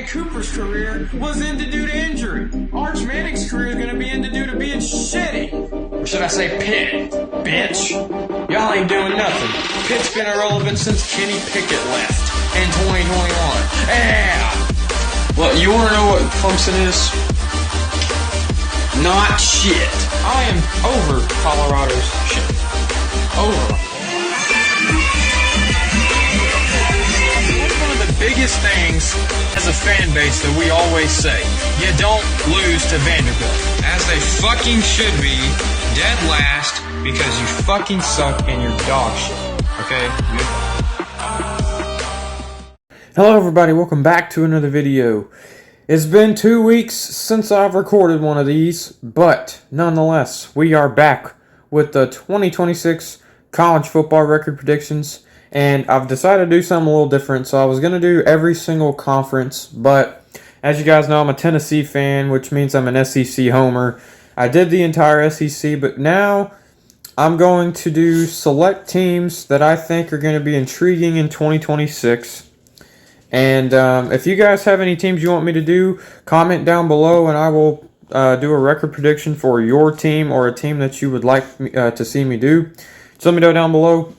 Cooper's career was ended due to injury. Arch Manning's career is going to be ended due to being shitty. Or should I say Pitt, bitch? Y'all ain't doing nothing. Pitt's been irrelevant since Kenny Pickett left in 2021. Yeah! Well, you want to know what Clemson is? Not shit. I am over Colorado's shit. Over. That's one of the biggest things as a fan base that we always say. You don't lose to Vanderbilt. As they fucking should be, dead last, because you fucking suck and you're dog shit. Okay? Hello everybody, welcome back to another video. It's been 2 weeks since I've recorded one of these, but nonetheless, we are back with the 2026 college football record predictions, and I've decided to do something a little different. So I was going to do every single conference, but as you guys know, I'm a Tennessee fan, which means I'm an SEC homer. I did the entire SEC, but now I'm going to do select teams that I think are going to be intriguing in 2026. And if you guys have any teams you want me to do, comment down below and I will do a record prediction for your team or a team that you would like me, to see me do. Just let me know down below.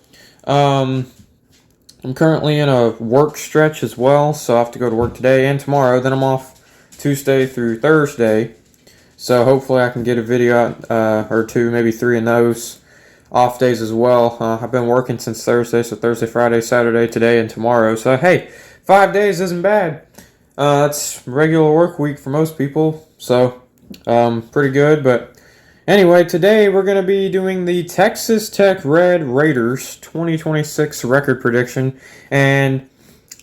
I'm currently in a work stretch as well, so I have to go to work today and tomorrow. Then I'm off Tuesday through Thursday. So hopefully I can get a video out, or two, maybe three in those off days as well. I've been working since Thursday, so Thursday, Friday, Saturday, today, and tomorrow. So hey, 5 days isn't bad. That's regular work week for most people, so pretty good. But anyway, today we're going to be doing the Texas Tech Red Raiders 2026 record prediction, and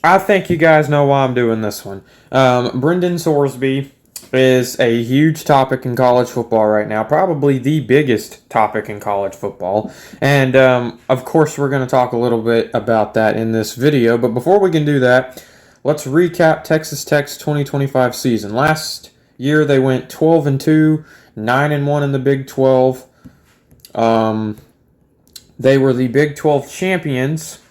I think you guys know why I'm doing this one. Brendan Sorsby is a huge topic in college football right now, probably the biggest topic in college football, and of course we're going to talk a little bit about that in this video. But before we can do that, let's recap Texas Tech's 2025 season. Last year they went 12-2, 9-1 in the Big 12. They were the Big 12 champions.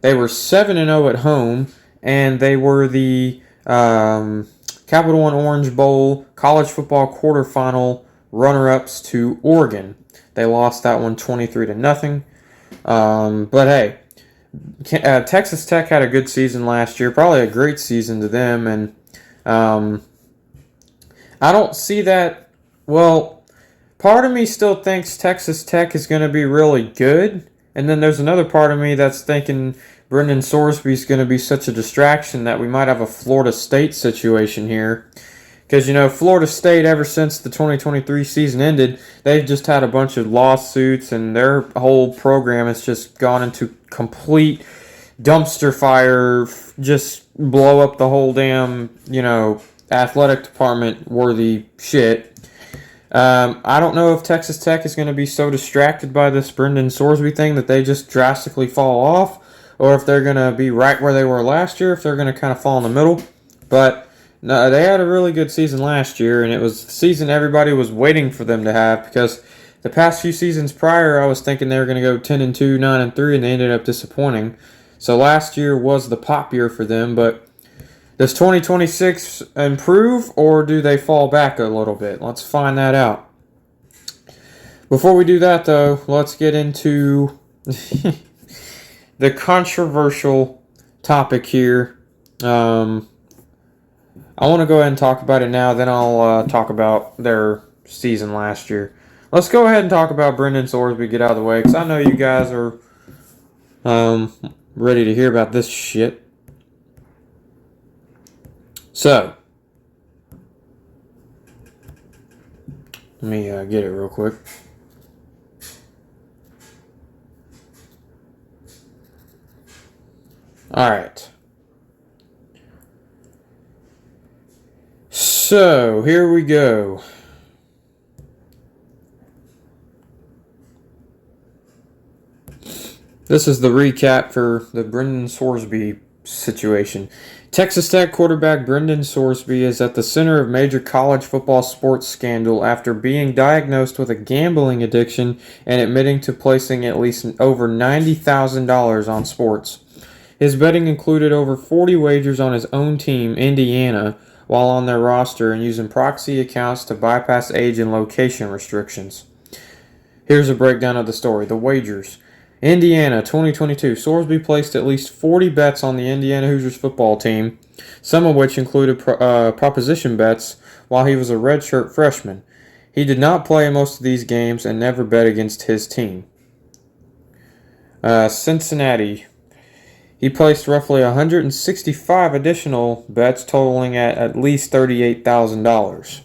They were 7-0 at home, and they were the Capital One Orange Bowl college football quarterfinal runner-ups to Oregon. They lost that one 23-0. But hey, Texas Tech had a good season last year, probably a great season to them, and I don't see that. Well, part of me still thinks Texas Tech is going to be really good, and then there's another part of me that's thinking Brendan Sorsby is going to be such a distraction that we might have a Florida State situation here. Because, you know, Florida State, ever since the 2023 season ended, they've just had a bunch of lawsuits, and their whole program has just gone into complete dumpster fire, just blow up the whole damn, you know, athletic department worthy shit. I don't know if Texas Tech is going to be so distracted by this Brendan Sorsby thing that they just drastically fall off, or if they're going to be right where they were last year, if they're going to kind of fall in the middle. But no, they had a really good season last year, and it was the season everybody was waiting for them to have, because the past few seasons prior, I was thinking they were going to go 10-2, 9-3, and they ended up disappointing. So last year was the pop year for them, but does 2026 improve, or do they fall back a little bit? Let's find that out. Before we do that, though, let's get into the controversial topic here. I want to go ahead and talk about it now, then I'll talk about their season last year. Let's go ahead and talk about Brendan Sorsby, get out of the way, because I know you guys are ready to hear about this shit. So, let me get it real quick. Alright. So, here we go. This is the recap for the Brendan Sorsby situation. Texas Tech quarterback Brendan Sorsby is at the center of major college football sports scandal after being diagnosed with a gambling addiction and admitting to placing at least over $90,000 on sports. His betting included over 40 wagers on his own team, Indiana, while on their roster and using proxy accounts to bypass age and location restrictions. Here's a breakdown of the story. The wagers. Indiana, 2022. Sorsby placed at least 40 bets on the Indiana Hoosiers football team, some of which included proposition bets while he was a redshirt freshman. He did not play in most of these games and never bet against his team. Cincinnati. He placed roughly 165 additional bets totaling at least $38,000.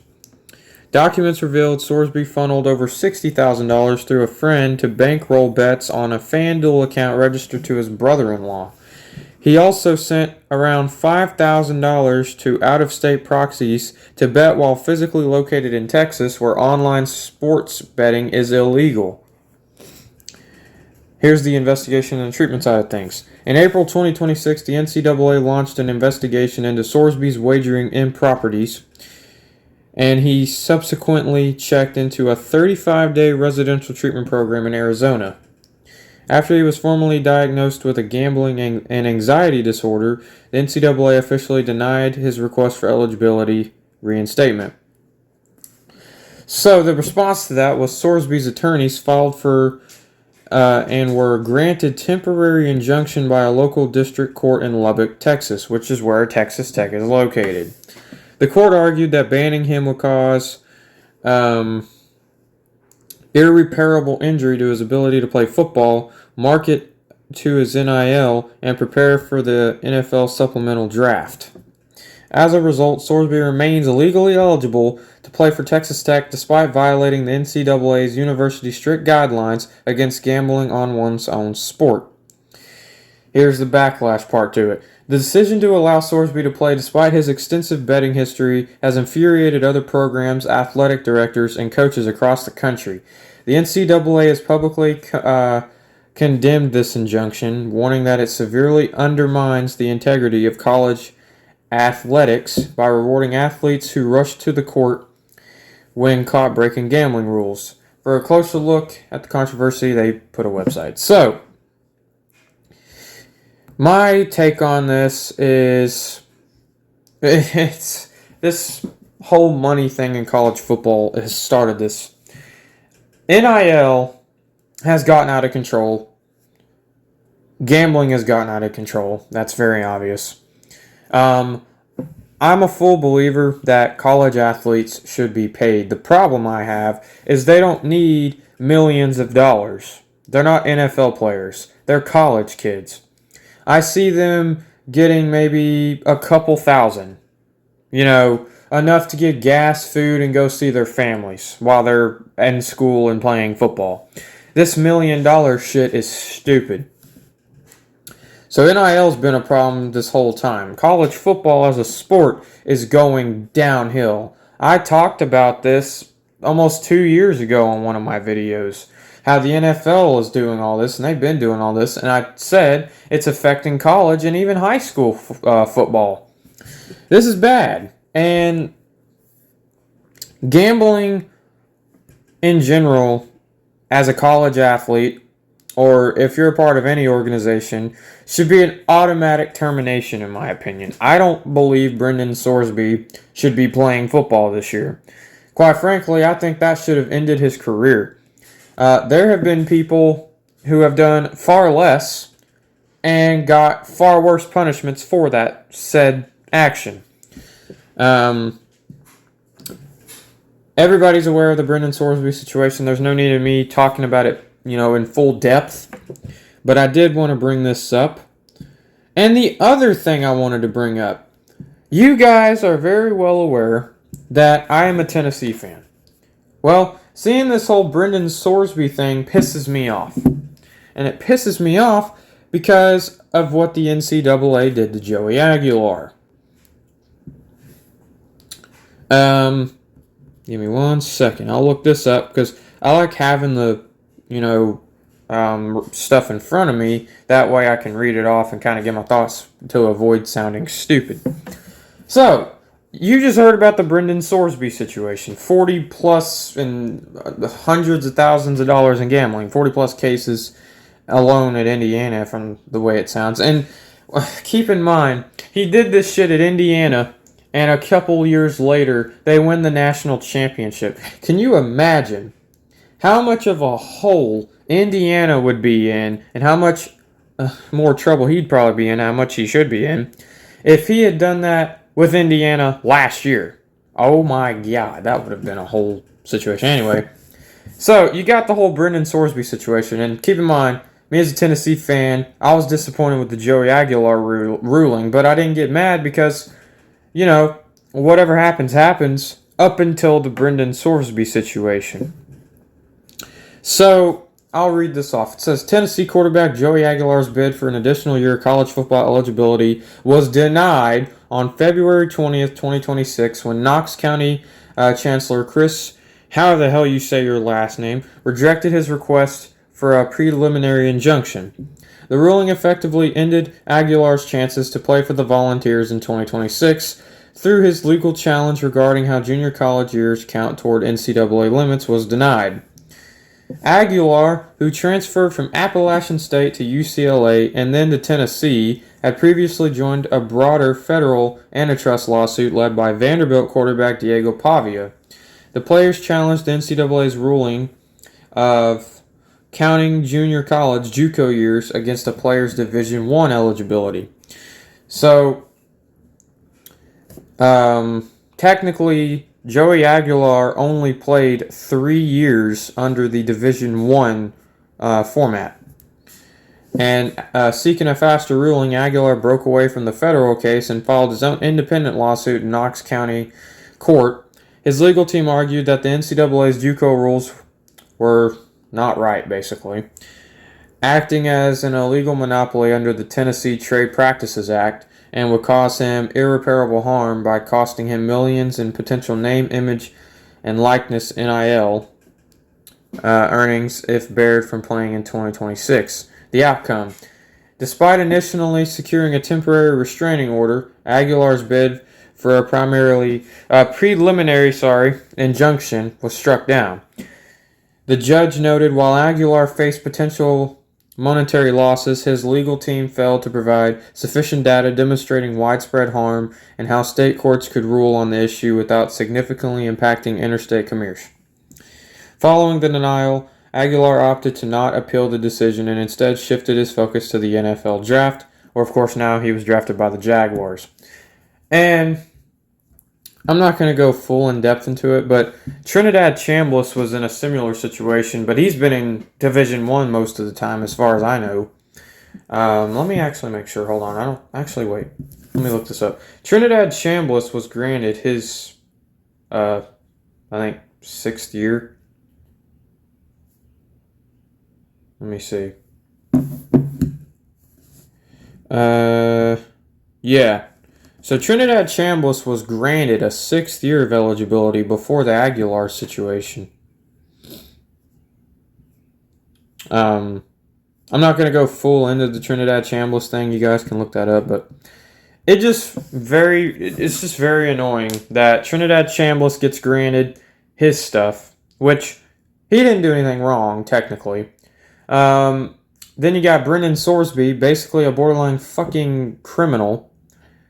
Documents revealed Sorsby funneled over $60,000 through a friend to bankroll bets on a FanDuel account registered to his brother-in-law. He also sent around $5,000 to out-of-state proxies to bet while physically located in Texas, where online sports betting is illegal. Here's the investigation and treatment side of things. In April 2026, the NCAA launched an investigation into Sorsby's wagering improprieties, and he subsequently checked into a 35-day residential treatment program in Arizona. After he was formally diagnosed with a gambling and anxiety disorder, the NCAA officially denied his request for eligibility reinstatement. So the response to that was Sorsby's attorneys filed for and were granted temporary injunction by a local district court in Lubbock, Texas, which is where Texas Tech is located. The court argued that banning him would cause irreparable injury to his ability to play football, market to his NIL, and prepare for the NFL supplemental draft. As a result, Sorsby remains legally eligible to play for Texas Tech despite violating the NCAA's university strict guidelines against gambling on one's own sport. Here's the backlash part to it. The decision to allow Sorsby to play despite his extensive betting history has infuriated other programs, athletic directors, and coaches across the country. The NCAA has publicly condemned this injunction, warning that it severely undermines the integrity of college athletics by rewarding athletes who rush to the court when caught breaking gambling rules. For a closer look at the controversy, they put a website. So, my take on this is this whole money thing in college football has started this. NIL has gotten out of control. Gambling has gotten out of control. That's very obvious. I'm a full believer that college athletes should be paid. The problem I have is they don't need millions of dollars. They're not NFL players. They're college kids. I see them getting maybe a couple thousand. Enough to get gas, food, and go see their families while they're in school and playing football. This $1 million shit is stupid. So NIL's been a problem this whole time. College football as a sport is going downhill. I talked about this almost 2 years ago on one of my videos. How the NFL is doing all this, and they've been doing all this, and I said it's affecting college and even high school football. This is bad. And gambling in general, as a college athlete, or if you're a part of any organization, should be an automatic termination, in my opinion. I don't believe Brendan Sorsby should be playing football this year. Quite frankly, I think that should have ended his career. There have been people who have done far less and got far worse punishments for that said action. Everybody's aware of the Brendan Sorsby situation. There's no need of me talking about it, in full depth. But I did want to bring this up. And the other thing I wanted to bring up. You guys are very well aware that I am a Tennessee fan. Well, seeing this whole Brendan Sorsby thing pisses me off. And it pisses me off because of what the NCAA did to Joey Aguilar. Give me 1 second. I'll look this up because I like having the, stuff in front of me. That way I can read it off and kind of get my thoughts to avoid sounding stupid. So, you just heard about the Brendan Sorsby situation. 40 plus and hundreds of thousands of dollars in gambling. 40 plus cases alone at Indiana from the way it sounds. And keep in mind, he did this shit at Indiana, and a couple years later, they win the national championship. Can you imagine how much of a hole Indiana would be in, and how much more trouble he'd probably be in, how much he should be in, if he had done that with Indiana last year? Oh my god, that would have been a whole situation. Anyway, so you got the whole Brendan Sorsby situation, and keep in mind, me as a Tennessee fan, I was disappointed with the Joey Aguilar ruling, but I didn't get mad because, you know, whatever happens, happens up until the Brendan Sorsby situation. So, I'll read this off. It says, Tennessee quarterback Joey Aguilar's bid for an additional year of college football eligibility was denied on February 20th, 2026, when Knox County Chancellor Chris, however the hell you say your last name, rejected his request for a preliminary injunction. The ruling effectively ended Aguilar's chances to play for the Volunteers in 2026 through his legal challenge regarding how junior college years count toward NCAA limits was denied. Aguilar, who transferred from Appalachian State to UCLA and then to Tennessee, had previously joined a broader federal antitrust lawsuit led by Vanderbilt quarterback Diego Pavia. The players challenged the NCAA's ruling of counting junior college JUCO years against a player's Division I eligibility. So, technically, Joey Aguilar only played 3 years under the Division I format. And seeking a faster ruling, Aguilar broke away from the federal case and filed his own independent lawsuit in Knox County Court. His legal team argued that the NCAA's JUCO rules were not right, basically, acting as an illegal monopoly under the Tennessee Trade Practices Act, and would cause him irreparable harm by costing him millions in potential name, image, and likeness NIL earnings if barred from playing in 2026. The outcome. Despite initially securing a temporary restraining order, Aguilar's bid for a preliminary injunction was struck down. The judge noted while Aguilar faced potential monetary losses, his legal team failed to provide sufficient data demonstrating widespread harm and how state courts could rule on the issue without significantly impacting interstate commerce. Following the denial, Aguilar opted to not appeal the decision and instead shifted his focus to the NFL draft, where of course now he was drafted by the Jaguars. And I'm not going to go full in depth into it, but Trinidad Chambliss was in a similar situation, but he's been in Division I most of the time, as far as I know. Let me actually make sure. Hold on. Wait. Let me look this up. Trinidad Chambliss was granted his, I think, 6th year. Let me see. Yeah. So Trinidad Chambliss was granted a 6th year of eligibility before the Aguilar situation. I'm not going to go full into the Trinidad Chambliss thing. You guys can look that up, but it's just very annoying that Trinidad Chambliss gets granted his stuff, which he didn't do anything wrong, technically. Then you got Brendan Sorsby, basically a borderline fucking criminal.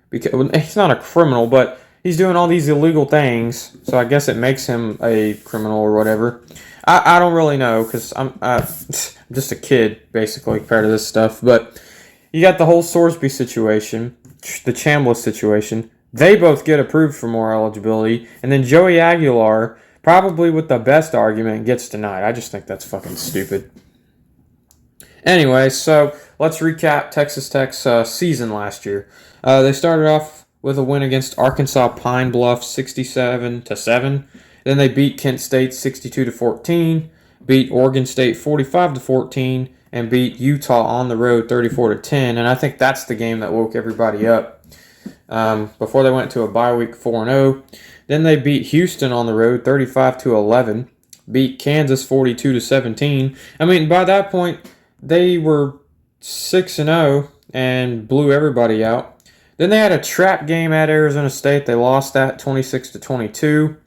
Because he's not a criminal, but he's doing all these illegal things, so I guess it makes him a criminal or whatever. I don't really know, because I'm just a kid, basically, compared to this stuff. But you got the whole Sorsby situation, the Chambliss situation. They both get approved for more eligibility, and then Joey Aguilar, probably with the best argument, gets denied. I just think that's fucking stupid. Anyway, so let's recap Texas Tech's season last year. They started off with a win against Arkansas Pine Bluff 67-7. Then they beat Kent State 62-14, beat Oregon State 45-14, and beat Utah on the road 34-10. And I think that's the game that woke everybody up. Before they went to a bye week 4-0. Then they beat Houston on the road 35-11, beat Kansas 42-17. I mean, by that point, they were 6-0 and blew everybody out. Then they had a trap game at Arizona State. They lost that 26-22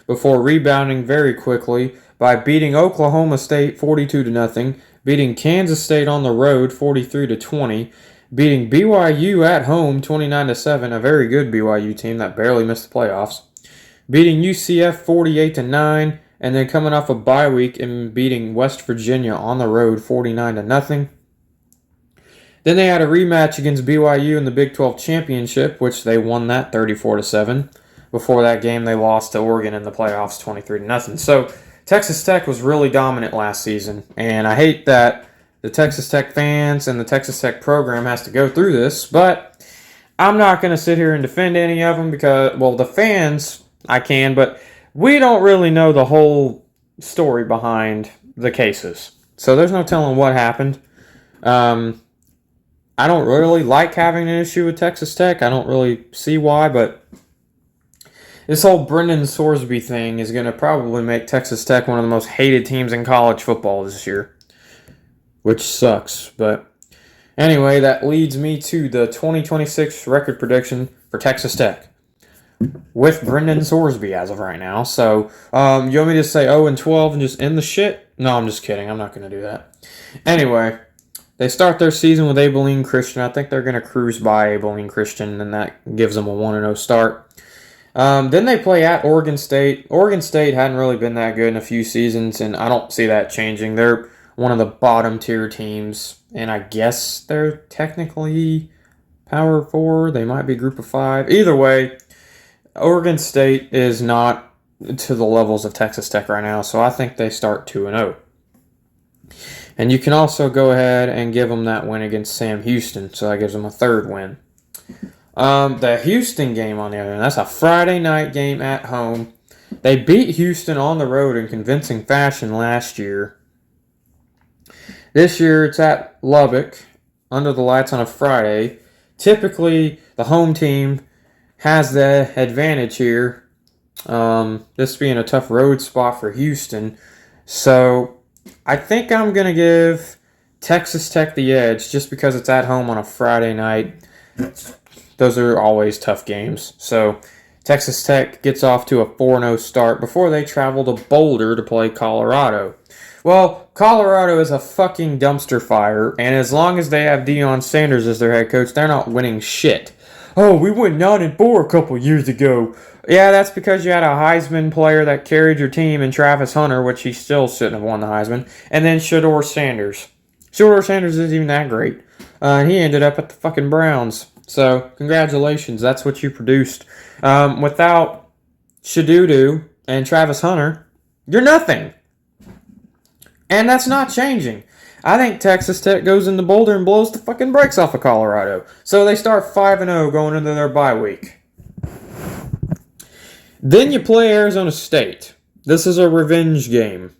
before rebounding very quickly by beating Oklahoma State 42-0, beating Kansas State on the road 43-20, beating BYU at home 29-7, a very good BYU team that barely missed the playoffs. Beating UCF 48-9, and then coming off a bye week and beating West Virginia on the road 49-0. Then they had a rematch against BYU in the Big 12 Championship, which they won that 34-7. Before that game, they lost to Oregon in the playoffs 23-0. So Texas Tech was really dominant last season, and I hate that the Texas Tech fans and the Texas Tech program has to go through this, but I'm not going to sit here and defend any of them because, well, the fans, I can, but we don't really know the whole story behind the cases. So there's no telling what happened. I don't really like having an issue with Texas Tech. I don't really see why, but this whole Brendan Sorsby thing is going to probably make Texas Tech one of the most hated teams in college football this year, which sucks. But anyway, that leads me to the 2026 record prediction for Texas Tech with Brendan Sorsby as of right now. So, you want me to say 0-12 and just end the shit? No, I'm just kidding. I'm not going to do that. Anyway, they start their season with Abilene Christian. I think they're going to cruise by Abilene Christian, and that gives them a 1-0 start. Then they play at Oregon State. Oregon State hadn't really been that good in a few seasons, and I don't see that changing. They're one of the bottom tier teams, and I guess they're technically Power 4. They might be Group of 5. Either way, Oregon State is not to the levels of Texas Tech right now, so I think they start 2-0. And you can also go ahead and give them that win against Sam Houston, so that gives them a third win. The Houston game, on the other hand, that's a Friday night game at home. They beat Houston on the road in convincing fashion last year. This year it's at Lubbock, under the lights on a Friday. Typically, the home team has the advantage here, this being a tough road spot for Houston. So I think I'm going to give Texas Tech the edge just because it's at home on a Friday night. Those are always tough games. So Texas Tech gets off to a 4-0 start before they travel to Boulder to play Colorado. Well, Colorado is a fucking dumpster fire, and as long as they have Deion Sanders as their head coach, they're not winning shit. Oh, we went 9-4 a couple years ago. Yeah, that's because you had a Heisman player that carried your team in Travis Hunter, which he still shouldn't have won the Heisman, and then Shedeur Sanders. Shedeur Sanders isn't even that great. And he ended up at the fucking Browns. So, congratulations. That's what you produced. Without Shedeur and Travis Hunter, you're nothing. And that's not changing. I think Texas Tech goes into Boulder and blows the fucking brakes off of Colorado. So they start 5-0 going into their bye week. Then you play Arizona State. This is a revenge game.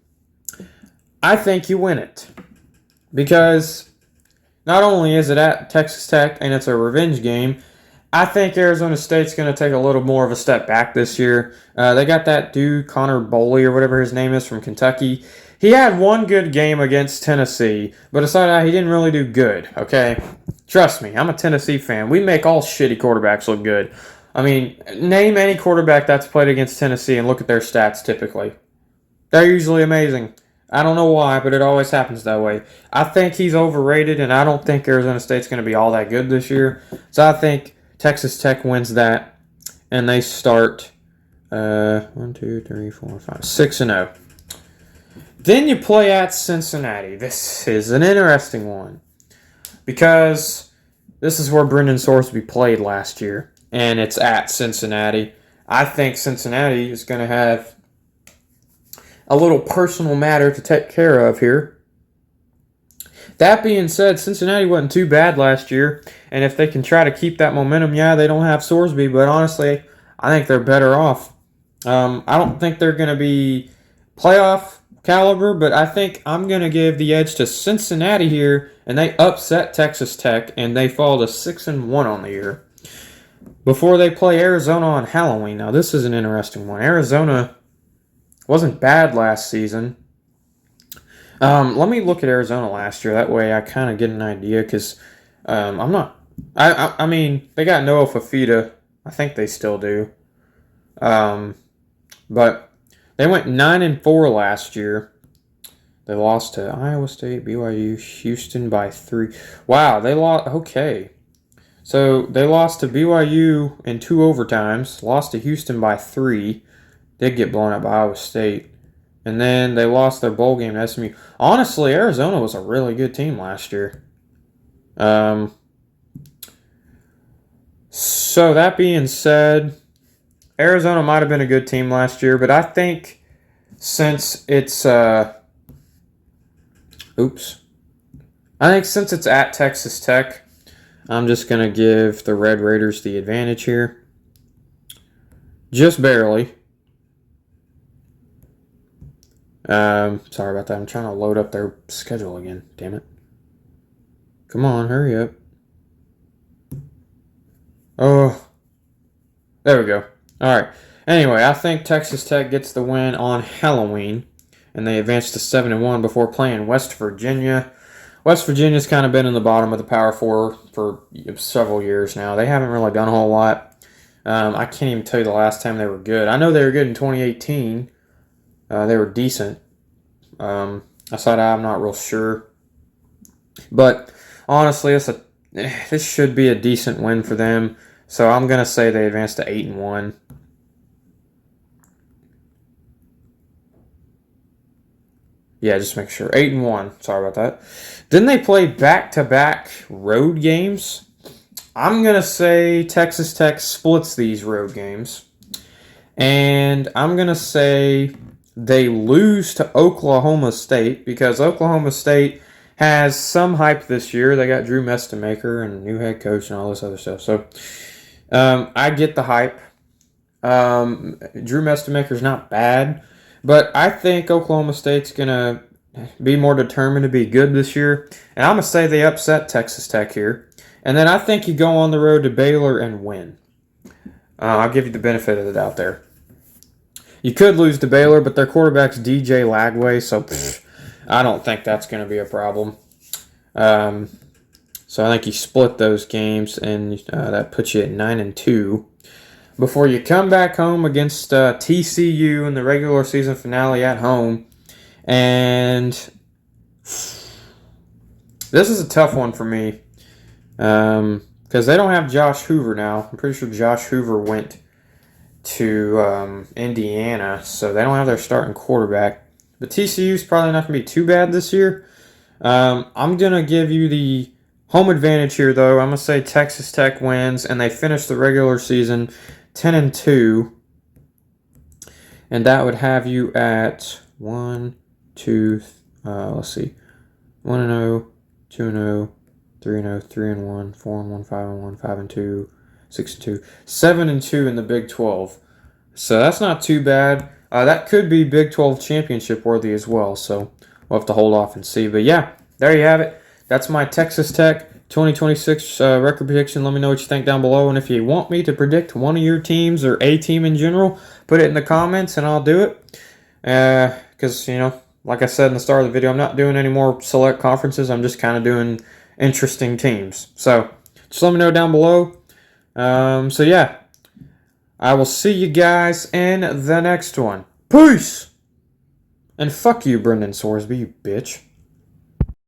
I think you win it. Because not only is it at Texas Tech and it's a revenge game, I think Arizona State's going to take a little more of a step back this year. They got that dude, Connor Boley or whatever his name is, from Kentucky. He had one good game against Tennessee, but aside that, he didn't really do good, okay? Trust me, I'm a Tennessee fan. We make all shitty quarterbacks look good. I mean, name any quarterback that's played against Tennessee and look at their stats typically. They're usually amazing. I don't know why, but it always happens that way. I think he's overrated, and I don't think Arizona State's going to be all that good this year. So I think Texas Tech wins that, and they start 6-0. Then you play at Cincinnati. This is an interesting one because this is where Brendan Sorsby played last year, and it's at Cincinnati. I think Cincinnati is going to have a little personal matter to take care of here. That being said, Cincinnati wasn't too bad last year, and if they can try to keep that momentum, yeah, they don't have Sorsby, but honestly, I think they're better off. I don't think they're going to be playoff caliber, but I think I'm going to give the edge to Cincinnati here, and they upset Texas Tech, and they fall to 6-1 on the year. Before they play Arizona on Halloween. Now, this is an interesting one. Arizona wasn't bad last season. Let me look at Arizona last year. That way I kind of get an idea, because I mean, they got Noah Fafita. I think they still do. But they went 9-4 last year. They lost to Iowa State, BYU, Houston by 3. Wow, they lost. Okay. So they lost to BYU in 2 overtimes, lost to Houston by 3, did get blown out by Iowa State, and then they lost their bowl game to SMU. Honestly, Arizona was a really good team last year. So that being said, Arizona might have been a good team last year, but I think since it's I think since it's at Texas Tech, I'm just going to give the Red Raiders the advantage here. Just barely. Sorry about that. I'm trying to load up their schedule again. Damn it. Come on, hurry up. Oh. There we go. Alright. Anyway, I think Texas Tech gets the win on Halloween, and they advance to 7-1 before playing West Virginia. West Virginia's kind of been in the bottom of the Power 4 for several years now. They haven't really done a whole lot. I can't even tell you the last time they were good. I know they were good in 2018. They were decent. Outside I'm not real sure. But honestly, this should be a decent win for them. So I'm going to say they advance to 8-1. Yeah, just make sure. 8-1. Sorry about that. Then they play back-to-back road games. I'm going to say Texas Tech splits these road games. And I'm going to say they lose to Oklahoma State because Oklahoma State has some hype this year. They got Drew Mestemaker and new head coach and all this other stuff. So I get the hype. Drew Mestemaker's not bad. But I think Oklahoma State's going to be more determined to be good this year. And I'm going to say they upset Texas Tech here. And then I think you go on the road to Baylor and win. I'll give you the benefit of the doubt there. You could lose to Baylor, but their quarterback's DJ Lagway, so I don't think that's going to be a problem. So I think you split those games, and that puts you at 9-2. Before you come back home against TCU in the regular season finale at home. And this is a tough one for me because they don't have Josh Hoover now. I'm pretty sure Josh Hoover went to Indiana, so they don't have their starting quarterback. But TCU's probably not going to be too bad this year. I'm going to give you the home advantage here, though. I'm going to say Texas Tech wins, and they finish the regular season 10-2, and that would have you at 1, 2, let's see, 1-0, 2-0, 3-0, 3-1, 4-1, 5-1, 5-2, 6-2, 7-2 in the Big 12. So that's not too bad. That could be Big 12 championship worthy as well. So we'll have to hold off and see. But yeah, there you have it. That's my Texas Tech 2026 record prediction. Let me know what you think down below. And if you want me to predict one of your teams or a team in general, put it in the comments and I'll do it. Because, like I said in the start of the video, I'm not doing any more select conferences. I'm just kind of doing interesting teams. So just let me know down below. So yeah, I will see you guys in the next one. Peace! And fuck you, Brendan Sorsby, you bitch.